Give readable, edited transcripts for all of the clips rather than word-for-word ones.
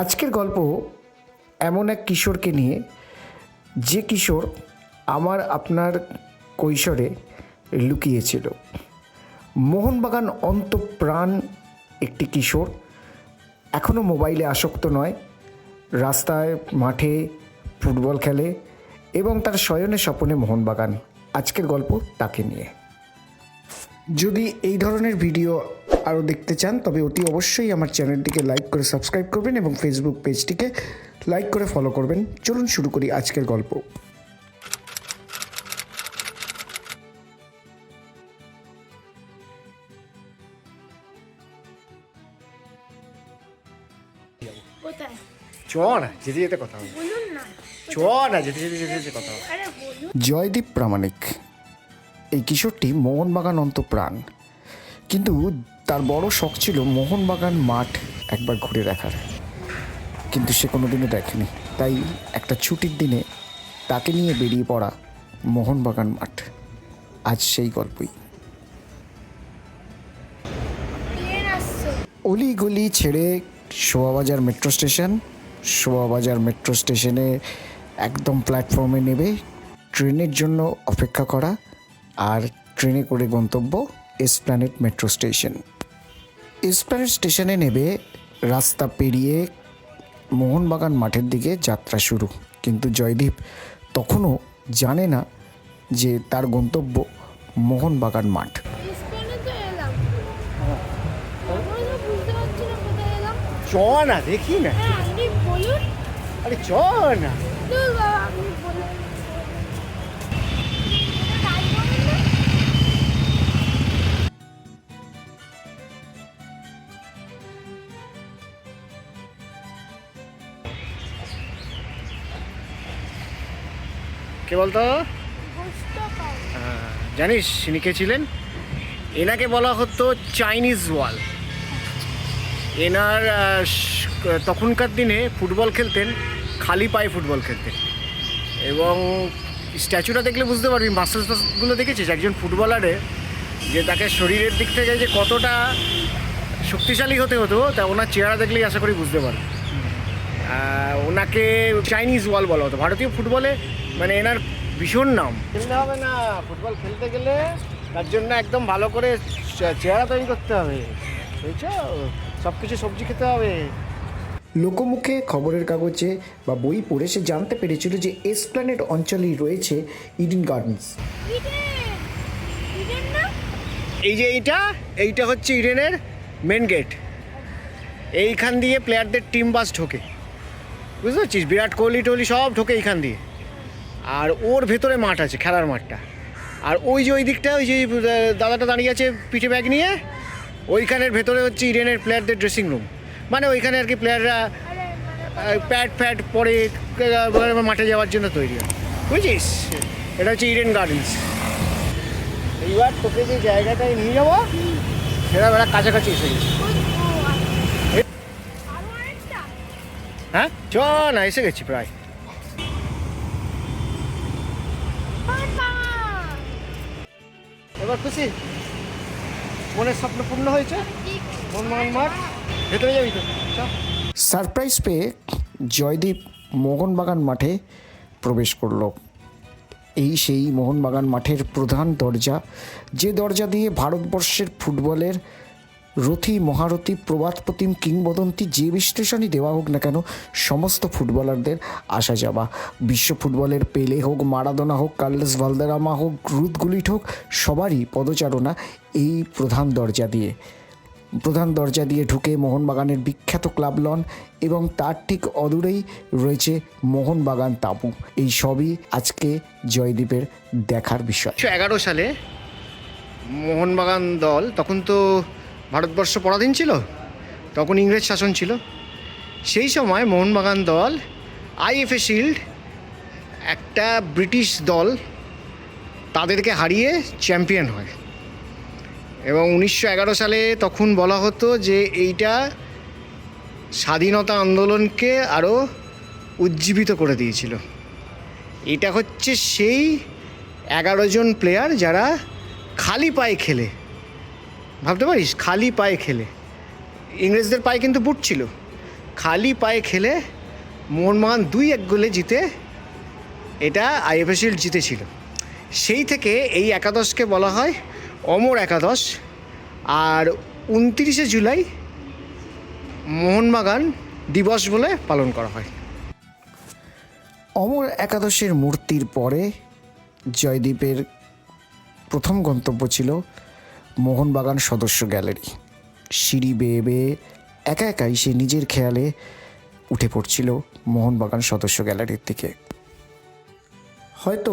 আজকের গল্প এমন এক কিশোরকে নিয়ে, যে কিশোর আমার আপনার কৈশোরে লুকিয়েছিল। মোহনবাগান অন্তঃপ্রাণ একটি কিশোর, এখনও মোবাইলে আসক্ত নয়, রাস্তায় মাঠে ফুটবল খেলে এবং তার শয়নে স্বপনে মোহনবাগান। আজকের গল্প তাকে নিয়ে। যদি এই ধরনের ভিডিও আরও দেখতে চান তবে অতি অবশ্যই আমার চ্যানেলটিকে লাইক করে সাবস্ক্রাইব করবেন এবং ফেসবুক পেজটিকে লাইক করে ফলো করবেন। চলুন শুরু করি আজকের গল্প। জয়দীপ প্রামাণিক এই কিশোরটি মোহনবাগান অন্তঃপ্রাণ, কিন্তু তার বড় শখ ছিল মোহনবাগান মাঠ একবার ঘুরে দেখার, কিন্তু সে কোনোদিনও দেখেনি। তাই একটা ছুটির দিনে তাকে নিয়ে বেরিয়ে পড়া মোহনবাগান মাঠ। আজ সেই গল্পই। অলি গলি ছেড়ে Shobhabazar metro station, Shobhabazar metro স্টেশনে একদম প্ল্যাটফর্মে নেবে, ট্রেনের জন্য অপেক্ষা করা, আর ট্রেনে করে গন্তব্য এসপ্ল্যানেড মেট্রো স্টেশন। এসপ্ল্যানেড স্টেশনে নেবে রাস্তা পেরিয়ে মোহনবাগান মাঠের দিকে যাত্রা শুরু। কিন্তু জয়দীপ তখনও জানে না যে তার গন্তব্য মোহনবাগান মাঠ। চ না, দেখি না। আরে চ না। কে বলতো? জানিস ইনি কে ছিলেন? এনাকে বলা হতো চাইনিজ ওয়াল। এনার তখনকার দিনে ফুটবল খেলতেন, খালি পায়ে ফুটবল খেলতেন, এবং স্ট্যাচুটা দেখলে বুঝতে পারবি, মাসেলসগুলো দেখেছিস একজন ফুটবলারে, যে তাকে শরীরের দিক থেকে যে কতটা শক্তিশালী হতে হতো, তা ওনার চেহারা দেখলেই আশা করি বুঝতে পারবে। ওনাকে চাইনিজ ওয়াল বলা হতো ভারতীয় ফুটবলে, মানে এনার ভীষণ নাম। খেলতে হবে না, ফুটবল খেলতে গেলে তার জন্য একদম ভালো করে চেহারা তৈরি করতে হবে, বুঝছো? সব কিছু সবজি খেতে হবে। লোকমুখে, খবরের কাগজে বা বই পড়ে সে জানতে পেরেছিল যে এসপ্ল্যানেড অঞ্চলেই রয়েছে ইডেন গার্ডেন্স। এই যে এইটা হচ্ছে ইডেনের মেন গেট। এইখান দিয়ে প্লেয়ারদের টিম বাস ঢোকে, বুঝতে পারছিস? বিরাট কোহলি টোহলি সব ঢোকে এইখান দিয়ে। আর ওর ভেতরে মাঠ আছে, খেলার মাঠটা। আর ওই যে ওই দিকটা, ওই যে দাদাটা দাঁড়িয়ে আছে পিঠে ব্যাগ নিয়ে, ওইখানের ভেতরে হচ্ছে ইডেনের প্লেয়ারদের ড্রেসিং রুম। মানে ওইখানে আর কি প্লেয়াররা প্যাড ফ্যাড পরে মাঠে যাওয়ার জন্য তৈরি হয়, বুঝছিস? এটা হচ্ছে ইডেন গার্ডেন্স। এইবার তোকে যে জায়গাটায় নিয়ে যাবো সেটা বেড়া কাছাকাছি এসে গেছে। হ্যাঁ চ না, এসে গেছি প্রায়। এবার খুশি? মনের স্বপ্ন পূর্ণ হয়েছে? মোহনবাগান মাঠ ভেতরে যাবি তো? সারপ্রাইজ পেয়ে জয়দীপ মোহনবাগান মাঠে প্রবেশ করল। এই সেই মোহনবাগান মাঠের প্রধান দরজা, যে দরজা দিয়ে ভারতবর্ষের ফুটবলের রথী, মহারথী, প্রবাদপ্রতিম, কিংবদন্তি যে বিশ্লেষণই দেওয়া হোক না কেন, সমস্ত ফুটবলারদের আসা যাওয়া। বিশ্ব ফুটবলের পেলে হোক, মারাদোনা হোক, কার্লোস ভালদেরামা হোক, রুথ গুলিট হোক, সবারই পদচারণা এই প্রধান দরজা দিয়ে ঢুকে মোহনবাগানের বিখ্যাত ক্লাব লন, এবং তার ঠিক অদূরেই রয়েছে মোহনবাগান তাঁবু। এই সবই আজকে জয়দীপের দেখার বিষয়। 1911 সালে মোহনবাগান দল, তখন তো ভারতবর্ষ পরাধীন ছিল, তখন ইংরেজ শাসন ছিল। সেই সময় মোহনবাগান দল আইএফএ শিল্ড, একটা ব্রিটিশ দল, তাদেরকে হারিয়ে চ্যাম্পিয়ন হয়। এবং 1911 সালে তখন বলা হতো যে এইটা স্বাধীনতা আন্দোলনকে আরও উজ্জীবিত করে দিয়েছিল। এটা হচ্ছে সেই 11 জন প্লেয়ার যারা খালি পায়ে খেলে, ভাবতে পারিস, খালি পায়ে খেলে। ইংরেজদের পায়ে কিন্তু বুট ছিল, খালি পায়ে খেলে মোহনবাগান 2-1 গোলে জিতে এটা আইএফএ শিল্ড জিতেছিল। সেই থেকে এই একাদশকে বলা হয় অমর একাদশ। আর 29শে জুলাই মোহনবাগান দিবস বলে পালন করা হয়। অমর একাদশের মূর্তির পরে জয়দীপের প্রথম গন্তব্য ছিল মোহনবাগান সদস্য গ্যালারি। সিঁড়ি বেয়ে বেয়ে একা একাই সে নিজের খেয়ালে উঠে পড়ছিল মোহনবাগান সদস্য গ্যালারির দিকে। হয়তো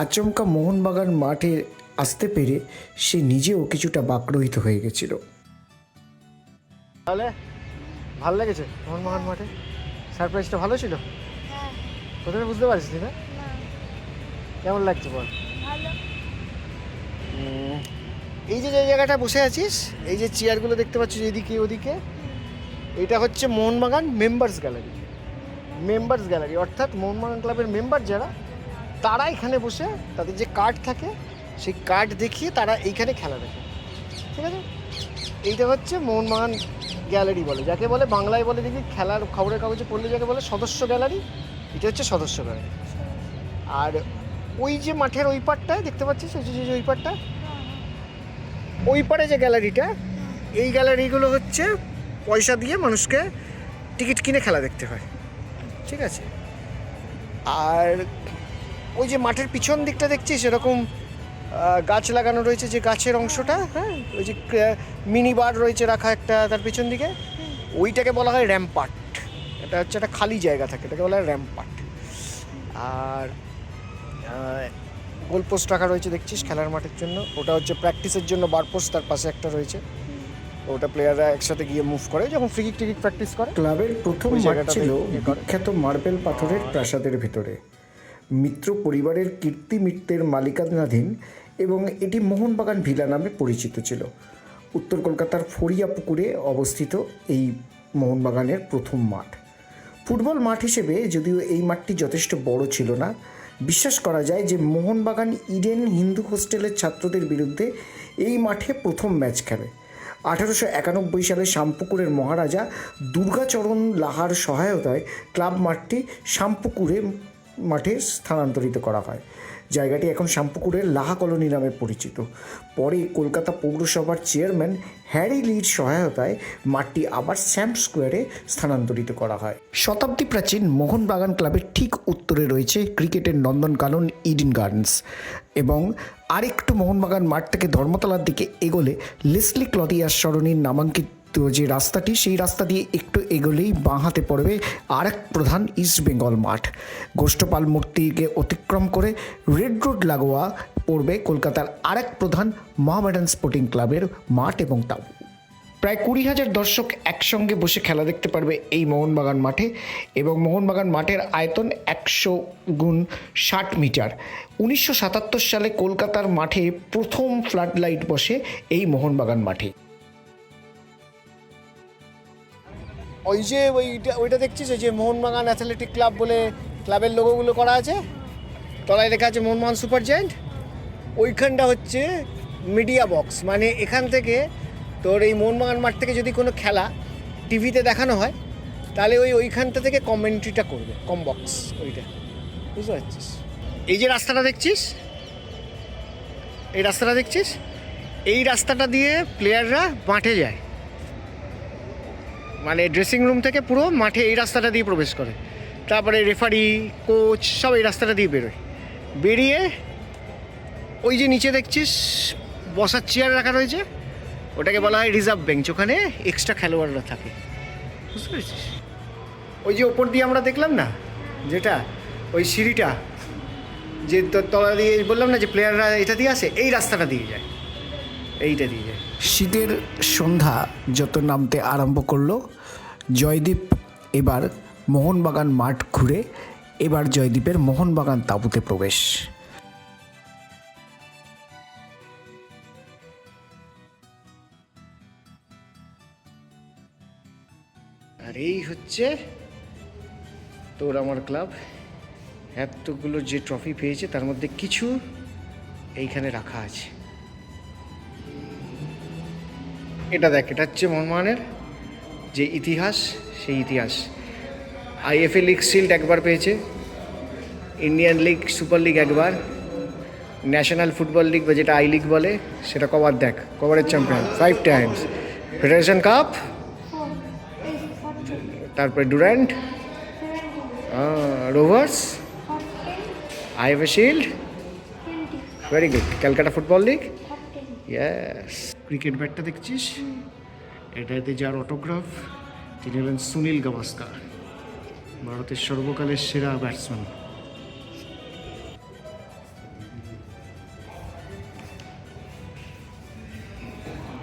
আচমকা মোহনবাগান মাঠে আসতে পেরে সে নিজেও কিছুটা বাকরহিত হয়ে গেছিল। তাহলে ভালো লেগেছে মোহনবাগান মাঠে? সারপ্রাইজটা ভালো ছিল? হ্যাঁ, প্রথমে বুঝতে পারছিস না? না, কেমন লাগছে বল? ভালো। এই যে জায়গাটা বসে আছিস, এই যে চেয়ারগুলো দেখতে পাচ্ছিস এদিকে ওদিকে, এটা হচ্ছে Mohun Bagan members gallery. Members gallery অর্থাৎ মোহনবাগান ক্লাবের মেম্বার যারা, তারা এখানে বসে তাদের যে কার্ড থাকে সেই কার্ড দেখিয়ে তারা এইখানে খেলা দেখে। ঠিক আছে, এইটা হচ্ছে মোহনবাগান গ্যালারি বলে, যাকে বলে বাংলায় বলে দেখি খেলার খবরের কাগজে পড়লে যাকে বলে সদস্য গ্যালারি। এটা হচ্ছে সদস্য গ্যালারি। আর ওই যে মাঠের ওই পারটায় দেখতে পাচ্ছিস, ওই যে ওই পারটা, ওই পারে যে গ্যালারিটা, এই গ্যালারিগুলো হচ্ছে পয়সা দিয়ে মানুষকে টিকিট কিনে খেলা দেখতে হয়। ঠিক আছে, আর ওই যে মাঠের পিছন দিকটা দেখছিস এরকম গাছ লাগানো রয়েছে, যে গাছের অংশটা, হ্যাঁ, ওই যে মিনি বার রয়েছে রাখা একটা তার পিছন দিকে, ওইটাকে বলা হয় র্যাম্পার্ট। এটা হচ্ছে একটা খালি জায়গা থাকে, এটাকে বলা হয় র্যাম্পার্ট। আর গোল পোস্ট রাখা রয়েছে দেখছিস খেলার মাঠের জন্য, ওটা হচ্ছে প্র্যাকটিসের জন্য বার পোস্ট, তার পাশে একটা রয়েছে, ওটা প্লেয়াররা একসাথে গিয়ে মুভ করে যখন ফ্রি কিক প্র্যাকটিস করে। ক্লাবের প্রথম ওই মাঠ জায়গাটাতে ছিল ইয়ে করে। বিখ্যাত মার্বেল পাথরের প্রাসাদের ভেতরে, মিত্র পরিবারের কীর্তি মিত্রের মালিকানাধীন, এবং এটি মোহনবাগান ভিলা নামে পরিচিত ছিল। উত্তর কলকাতার ফরিয়াপুকুরে অবস্থিত এই মোহনবাগানের প্রথম মাঠ। ফুটবল মাঠ হিসেবে যদিও এই মাঠটি যথেষ্ট বড় ছিল না, বিশ্বাস করা যায় যে মোহনবাগান ইডেন হিন্দু হোস্টেলের ছাত্রদের বিরুদ্ধে এই মাঠে প্রথম ম্যাচ খেলে। 1891 সালে শামপুকুরের মহারাজা দুর্গাচরণ লাহার সহায়তায় ক্লাব মাঠটি শামপুকুরে মাঠে স্থানান্তরিত করা হয়। জায়গাটি এখন শামপুকুরের লাহা কলোনি নামে পরিচিত। পরে কলকাতা পৌরসভার চেয়ারম্যান হ্যারি লির সহায়তায় মাঠটি আবার শ্যাম স্কোয়ারে স্থানান্তরিত করা হয়। শতাব্দী প্রাচীন মোহনবাগান ক্লাবের ঠিক উত্তরে রয়েছে ক্রিকেটের নন্দনকানন ইডেন গার্ডেন্স, এবং আরেকটু মোহনবাগান মাঠ থেকে ধর্মতলার দিকে এগোলে লেসলি ক্লদিয়াস সরণির নামাঙ্কিত যে রাস্তাটি, সেই রাস্তা দিয়ে একটু এগোলেই বাঁ হাতে পড়বে আর এক প্রধান ইস্ট বেঙ্গল মাঠ। গোষ্ঠপাল মূর্তিকে অতিক্রম করে রেড রোড লাগোয়া পড়বে কলকাতার আরেক প্রধান মোহামেডান স্পোর্টিং ক্লাবের মাঠ এবং তাঁবু। প্রায় 20,000 দর্শক একসঙ্গে বসে খেলা দেখতে পারবে এই মোহনবাগান মাঠে, এবং মোহনবাগান মাঠের আয়তন 100x60 মিটার। 1977 সালে কলকাতার মাঠে প্রথম ফ্লাড লাইট বসে এই মোহনবাগান মাঠে। ওই যে ওইটা দেখছিস, ওই যে মোহনবাগান অ্যাথলেটিক ক্লাব বলে ক্লাবের লোগোগুলো করা আছে, তলায় লেখা আছে মোহনবাগান সুপার জায়ান্ট। ওইখানটা হচ্ছে মিডিয়া বক্স, মানে এখান থেকে তোর এই মোহনবাগান মাঠ থেকে যদি কোনো খেলা টিভিতে দেখানো হয় তাহলে ওইখানটা থেকে কমেন্ট্রিটা করবে, কম বক্স ওইটা, বুঝতে পারছিস? এই যে রাস্তাটা দেখছিস, এই রাস্তাটা দেখছিস, এই রাস্তাটা দিয়ে প্লেয়াররা মাঠে যায়, মানে ড্রেসিং রুম থেকে পুরো মাঠে এই রাস্তাটা দিয়ে প্রবেশ করে। তারপরে রেফারি, কোচ সব এই রাস্তাটা দিয়ে বেরোয়। বেরিয়ে ওই যে নিচে দেখছিস বসার চেয়ার রাখা রয়েছে, ওটাকে বলা হয় রিজার্ভ বেঞ্চ, ওখানে এক্সট্রা খেলোয়াড়রা থাকে, বুঝতে পেরেছিস? ওই যে ওপর দিয়ে আমরা দেখলাম না যেটা, ওই সিঁড়িটা যে তলা দিয়ে বললাম না যে প্লেয়াররা এটা দিয়ে আসে, এই রাস্তাটা দিয়ে যায়, এইটা দিয়ে যায়। শীতের সন্ধ্যা যত নামতে আরম্ভ করলো, জয়দীপ এবার মোহনবাগান মাঠ ঘুরে এবার জয়দীপের মোহনবাগান তাঁবুতে প্রবেশ। আর এই হচ্ছে তোর আমার ক্লাব। এতগুলো যে ট্রফি পেয়েছে তার মধ্যে কিছু এইখানে রাখা আছে। এটা দেখ, এটা হচ্ছে মোহনবাগানের যে ইতিহাস সেই ইতিহাস। আইএফএ লিগ শিল্ড একবার পেয়েছে, ইন্ডিয়ান লিগ সুপার লিগ একবার, ন্যাশনাল ফুটবল লিগ বা যেটা আই লিগ বলে সেটা কবার দেখ, coverage champion 5 times, federation cup, তারপরে Durand, Rovers, IFA shield, very good, Calcutta football league, yes. Cricket ব্যাটটা দেখছিস, এটাতে যার অটোগ্রাফ তিনি হলেন সুনীল গাভাস্কার, ভারতের সর্বকালের সেরা ব্যাটসম্যান।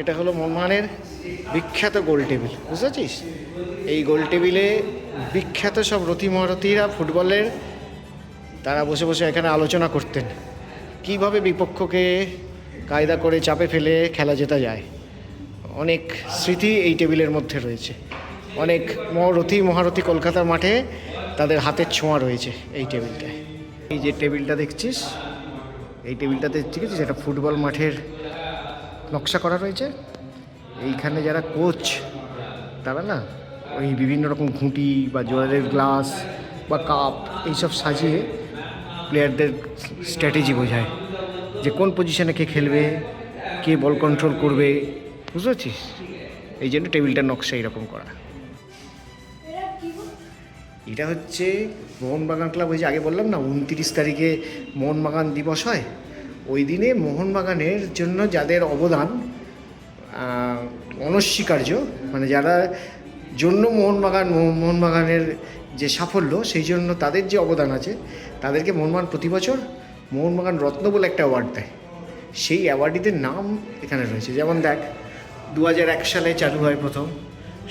এটা হলো মোহনবাগানের বিখ্যাত গোল টেবিল, বুঝেছিস? এই গোল টেবিলে বিখ্যাত সব রথী মহারথীরা ফুটবলের তারা বসে বসে এখানে আলোচনা করতেন কিভাবে বিপক্ষকে কায়দা করে চাপে ফেলে খেলা জেতা যায়। অনেক স্মৃতি এই টেবিলের মধ্যে রয়েছে, অনেক রথী মহারথী কলকাতার মাঠে তাদের হাতের ছোঁয়া রয়েছে এই টেবিলটায়। এই যে টেবিলটা দেখছিস, এই টেবিলটাতে ঠিক আছে একটা ফুটবল মাঠের নকশা করা রয়েছে। এইখানে যারা কোচ তারা না ওই বিভিন্ন রকম ঘুঁটি বা জলের গ্লাস বা কাপ এইসব সাজিয়ে প্লেয়ারদের স্ট্র্যাটেজি বোঝায় যে কোন পজিশনে কে খেলবে, কে বল কন্ট্রোল করবে, বুঝতে পারছিস? এই জন্য টেবিলটার নকশা এরকম করা। এটা হচ্ছে মোহনবাগান ক্লাব, ওই যে আগে বললাম না 29 তারিখে মোহনবাগান দিবস হয়, ওই দিনে মোহনবাগানের জন্য যাদের অবদান অনস্বীকার্য, মানে যারা জন্য মোহনবাগানের যে সাফল্য সেই জন্য তাদের যে অবদান আছে তাদেরকে মোহনবাগান প্রতি বছর মোহনবাগান রত্ন বলে একটা অ্যাওয়ার্ড দেয়। সেই অ্যাওয়ার্ডিদের নাম এখানে রয়েছে। যেমন দেখ 2001 সালে চালু হয় প্রথম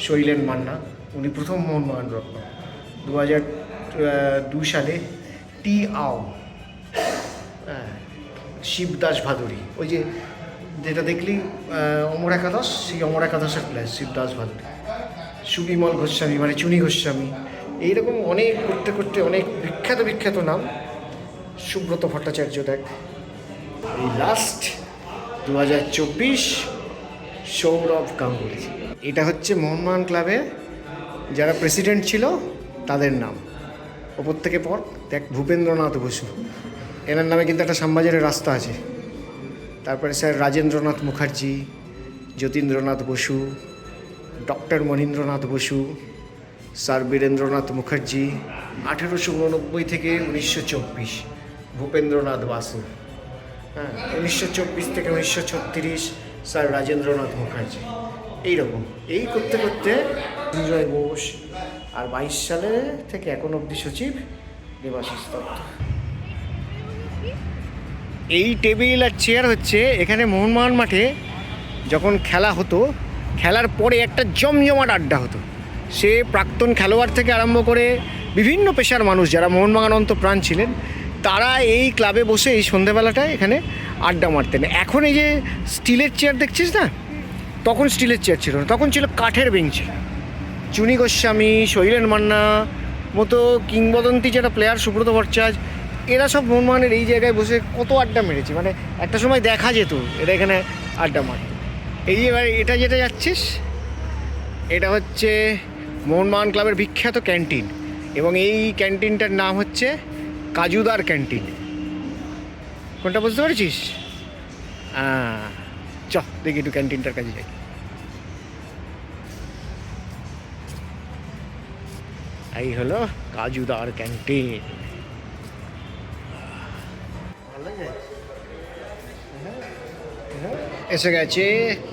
শৈলেন মান্না, উনি প্রথম মোহনবাগান রত্ন। 2002 সালে টি আও, শিবদাস ভাদুরী, ওই যে যেটা দেখলি অমর একাদশ, সেই অমর একাদশের প্লেয়ার শিবদাস ভাদুরী। সুবিমল গোস্বামী মানে চুনি গোস্বামী, এইরকম অনেক করতে করতে অনেক বিখ্যাত নাম। সুব্রত ভট্টাচার্য দেখ। এই লাস্ট 2024 সৌরভ গাঙ্গুলি। এটা হচ্ছে মোহনবাগান ক্লাবে যারা প্রেসিডেন্ট ছিল তাদের নাম। ওপর থেকে পর দেখ ভূপেন্দ্রনাথ বসু, এনার নামে কিন্তু একটা শ্যামবাজারের রাস্তা আছে। তারপরে sir Rajendranath Mukherjee, Jatindranath Basu, doctor Manindranath Basu, sir Birendranath Mukherjee. 1889 থেকে 1924 ভূপেন্দ্রনাথ বাসু। হ্যাঁ, 1924 থেকে 1936 স্যার রাজেন্দ্রনাথ মুখার্জি। এইরকম এই করতে করতে সঞ্জয় ঘোষ, আর 22 সালে থেকে এখন অবধি সচিব দেবাশিস দত্ত। এই টেবিল আর চেয়ার হচ্ছে এখানে মোহনবাগান মাঠে যখন খেলা হতো, খেলার পরে একটা জমজমাট আড্ডা হতো। সে প্রাক্তন খেলোয়াড় থেকে আরম্ভ করে বিভিন্ন পেশার মানুষ যারা মোহনবাগান অন্তঃপ্রাণ ছিলেন, তারা এই ক্লাবে বসে এই সন্ধেবেলাটায় এখানে আড্ডা মারতেন। এখন এই যে স্টিলের চেয়ার দেখছিস না, তখন স্টিলের চেয়ার ছিল না, তখন ছিল কাঠের বেঞ্চি। চুনি গোস্বামী, শৈলেন মান্না মতো কিংবদন্তি যারা প্লেয়ার, সুব্রত ভট্টাচার্য, এরা সব মোহনবাগানের এই জায়গায় বসে কত আড্ডা মেরেছে। মানে একটা সময় দেখা যেত এরা এখানে আড্ডা মারত। এই যে এবার এটা যেটা যাচ্ছিস, এটা হচ্ছে মোহনবাগান ক্লাবের বিখ্যাত ক্যান্টিন, এবং এই ক্যান্টিনটার নাম হচ্ছে কাজুদার ক্যান্টিন। কোনটা বুঝতে পেরেছিস? চ দেখি একটু ক্যান্টিনটার কাছে যাই। এই হলো কাজুদার ক্যান্টিন। এসে গেছে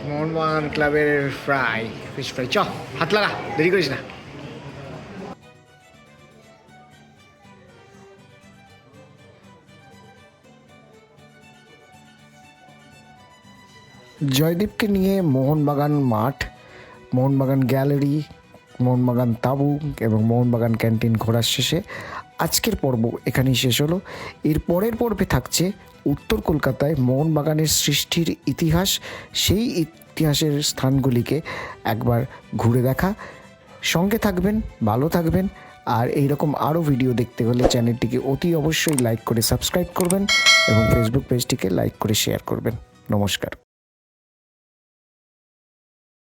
মোহনবাগান ক্লাবের ফিশ ফ্রাই। চ হাত লাগা, দেরি করিস না। জয়দীপকে নিয়ে মোহনবাগান মাঠ, মোহনবাগান গ্যালারি, মোহনবাগান তাঁবু এবং মোহনবাগান ক্যান্টিন ঘোরার শেষে আজকের পর্ব এখানেই শেষ হলো। এর পরের পর্বে থাকছে উত্তর কলকাতায় মোহনবাগানের সৃষ্টির ইতিহাস, সেই ইতিহাসের স্থানগুলিকে একবার ঘুরে দেখা। সঙ্গে থাকবেন, ভালো থাকবেন। আর এইরকম আরও ভিডিও দেখতে হলে চ্যানেলটিকে অতি অবশ্যই লাইক করে সাবস্ক্রাইব করবেন এবং ফেসবুক পেজটিকে লাইক করে শেয়ার করবেন। নমস্কার।